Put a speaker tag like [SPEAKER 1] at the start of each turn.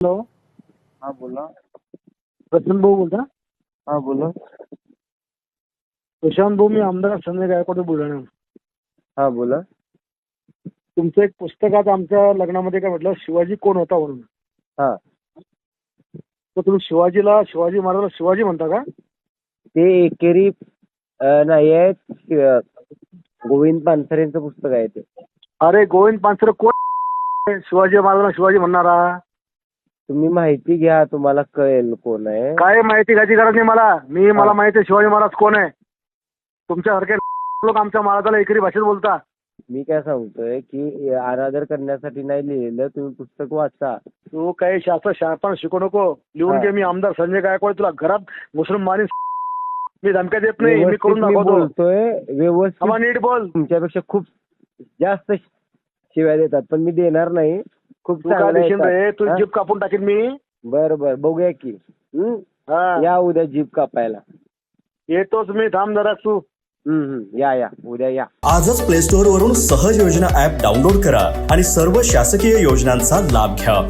[SPEAKER 1] Hello.
[SPEAKER 2] हा बोला.
[SPEAKER 1] प्रशांत भाऊ बोलता?
[SPEAKER 2] हा बोला.
[SPEAKER 1] प्रशांत भाऊ, मी आमदार संजय गायकवाड बुलढाणा.
[SPEAKER 2] हा बोला.
[SPEAKER 1] तुमचं एक पुस्तकात आमच्या लग्नामध्ये काय म्हटलं, शिवाजी कोण होता म्हणून.
[SPEAKER 2] हा
[SPEAKER 1] तर तुम्ही शिवाजी महाराजाला शिवाजी म्हणता का?
[SPEAKER 2] ते एकेरी नाही आहे, गोविंद पानसरेंचं पुस्तक आहे ते.
[SPEAKER 1] अरे गोविंद पानसरे कोण? शिवाजी महाराजांना शिवाजी म्हणणारा.
[SPEAKER 2] तुम्ही माहिती घ्या, तुम्हाला कळेल कोण आहे.
[SPEAKER 1] काय माहिती घ्यायची गरज नाही मला माहिती आहे शिवाजी महाराज कोण आहे. तुमच्यासारखे लोक आमच्या महाराजाला एकेरी भाषेत बोलता.
[SPEAKER 2] मी काय सांगतोय की अनादर करण्यासाठी नाही लिहिलेलं, तुम्ही पुस्तक वाचा.
[SPEAKER 1] तू काही शासन शिकू नको. लिहून घे, मी आमदार संजय गायकवाड. तुला घरात मुस्लिम माणूस मी धमक्या देत नाही, मी करून दाखवतो.
[SPEAKER 2] बोलतोय व्यवस्थित.
[SPEAKER 1] नीट बोल.
[SPEAKER 2] तुमच्यापेक्षा खूप जास्त शिव्या देतात, पण मी देणार नाही. खूप
[SPEAKER 1] तू काय देशील रे? तू
[SPEAKER 2] चांगलं.
[SPEAKER 1] जीप कापून टाकीन मी.
[SPEAKER 2] बरं बघूया की. या उद्या जीप कापायला
[SPEAKER 1] येतोच मी. थांब जरा तू.
[SPEAKER 2] या उद्या या.
[SPEAKER 3] आजच प्ले स्टोअर वरून सहज योजना ऍप डाउनलोड करा आणि सर्व शासकीय योजनांचा लाभ घ्या.